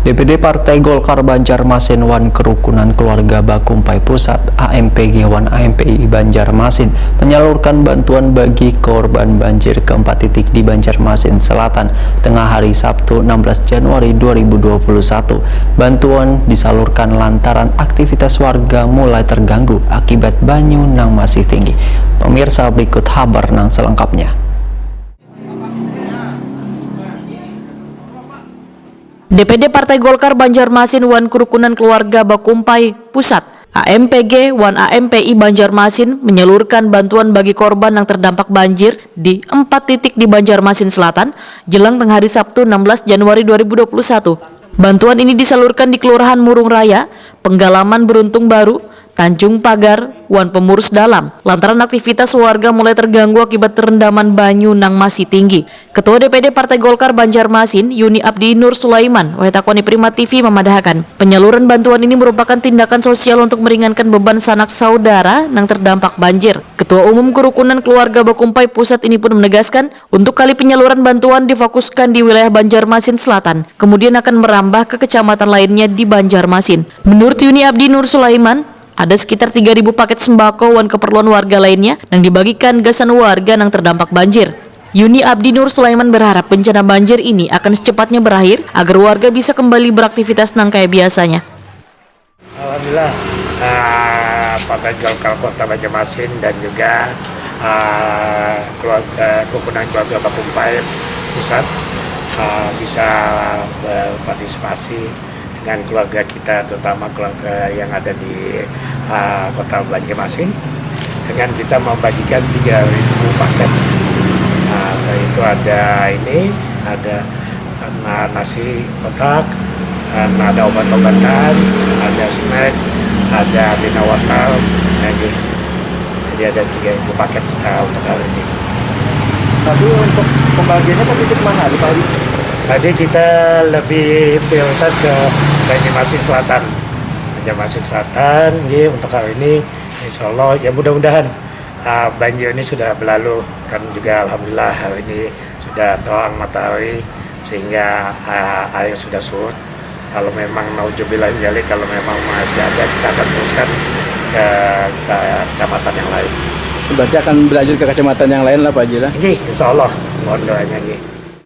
DPD Partai Golkar Banjarmasin Wan Kerukunan Keluarga Bakumpai Pusat AMPG Wan AMPI Banjarmasin menyalurkan bantuan bagi korban banjir ke 4 titik di Banjarmasin Selatan tengah hari Sabtu 16 Januari 2021. Bantuan disalurkan lantaran aktivitas warga mulai terganggu akibat banyu nang masih tinggi. Pemirsa, berikut kabar nang selengkapnya. DPD Partai Golkar Banjarmasin Wan Kerukunan Keluarga Bakumpai Pusat AMPG Wan AMPI Banjarmasin menyalurkan bantuan bagi korban yang terdampak banjir di 4 titik di Banjarmasin Selatan jelang tengah hari Sabtu 16 Januari 2021. Bantuan ini disalurkan di Kelurahan Murung Raya, Penggalaman Beruntung Baru, Tanjung Pagar, Wan Pemurus Dalam, lantaran aktivitas warga mulai terganggu akibat terendaman banyu nang masih tinggi. Ketua DPD Partai Golkar Banjarmasin, Yuni Abdi Nur Sulaiman, Wetakoni Prima TV memadahkan, penyaluran bantuan ini merupakan tindakan sosial untuk meringankan beban sanak saudara nang terdampak banjir. Ketua Umum Kerukunan Keluarga Bakumpai Pusat ini pun menegaskan, untuk kali penyaluran bantuan difokuskan di wilayah Banjarmasin Selatan, kemudian akan merambah ke kecamatan lainnya di Banjarmasin. Menurut Yuni Abdi Nur Sulaiman, ada sekitar 3.000 paket sembako dan keperluan warga lainnya yang dibagikan gasan warga yang terdampak banjir. Yuni Abdi Nur Sulaiman berharap bencana banjir ini akan secepatnya berakhir agar warga bisa kembali beraktivitas nang kayak biasanya. Alhamdulillah, Partai Golkar Kota Banjarmasin dan juga Kerukunan Keluarga Bakumpai Pusat bisa berpartisipasi dengan keluarga kita, terutama keluarga yang ada di Kota Banjarmasin, dengan kita membagikan 3.000 paket. Itu ada nasi kotak, ada obat-obatan, ada snack, ada bina water. Jadi ada 3.000 paket kita untuk hari ini. Tapi untuk pembagiannya kan titik mana di Bali? Tadi kita lebih prioritas ke Banjarmasin Selatan. Banjarmasin Selatan, untuk hari ini, insya Allah, ya mudah-mudahan banjir ini sudah berlalu. Kan juga alhamdulillah hari ini sudah terang matahari sehingga air sudah surut. Kalau memang nauzubillah kalau memang masih ada, kita akan teruskan ke kecamatan yang lain. Berarti akan berlanjut ke kecamatan yang lain lah Pak Haji lah? Insya Allah, mohon doanya.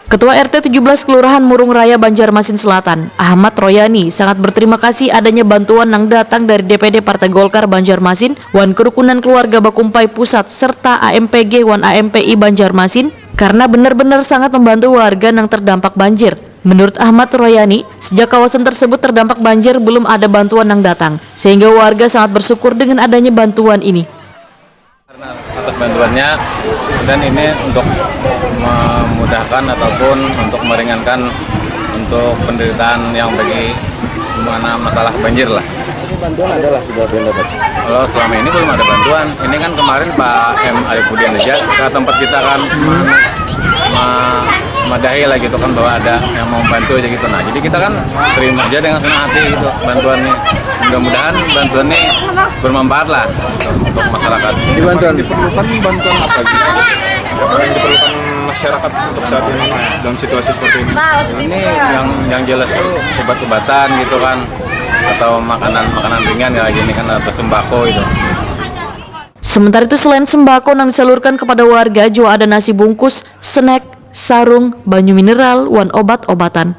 Ketua RT 17 Kelurahan Murung Raya Banjarmasin Selatan, Ahmad Royani, sangat berterima kasih adanya bantuan yang datang dari DPD Partai Golkar Banjarmasin, Wan Kerukunan Keluarga Bakumpai Pusat, serta AMPG Wan AMPI Banjarmasin, karena benar-benar sangat membantu warga yang terdampak banjir. Menurut Ahmad Royani, sejak kawasan tersebut terdampak banjir belum ada bantuan yang datang, sehingga warga sangat bersyukur dengan adanya bantuan ini. Karena atas bantuannya, dan ini untuk memudahkan ataupun untuk meringankan untuk penderitaan yang bagi mana masalah banjir lah. Ini bantuan adalah sudah dapat. Kalau selama ini belum ada bantuan. Ini kan kemarin Pak M. Arifuddin aja ke tempat kita kan madahi lah gitu kan bahwa ada yang mau bantu aja gitu. Nah jadi kita kan terima aja dengan senang hati gitu bantuannya. Mudah-mudahan bantuan ini bermanfaat lah untuk masyarakat. Ini bantuan Diperlukan bantuan apa gitu? Apa yang diperlukan masyarakat untuk saat ini dalam situasi seperti ini? Ini yang jelas tuh obat-obatan gitu kan, atau makanan ringan ya gini kan, atau sembako itu. Sementara itu, selain sembako yang disalurkan kepada warga, juga ada nasi bungkus, snack, sarung, banyu mineral, dan obat-obatan.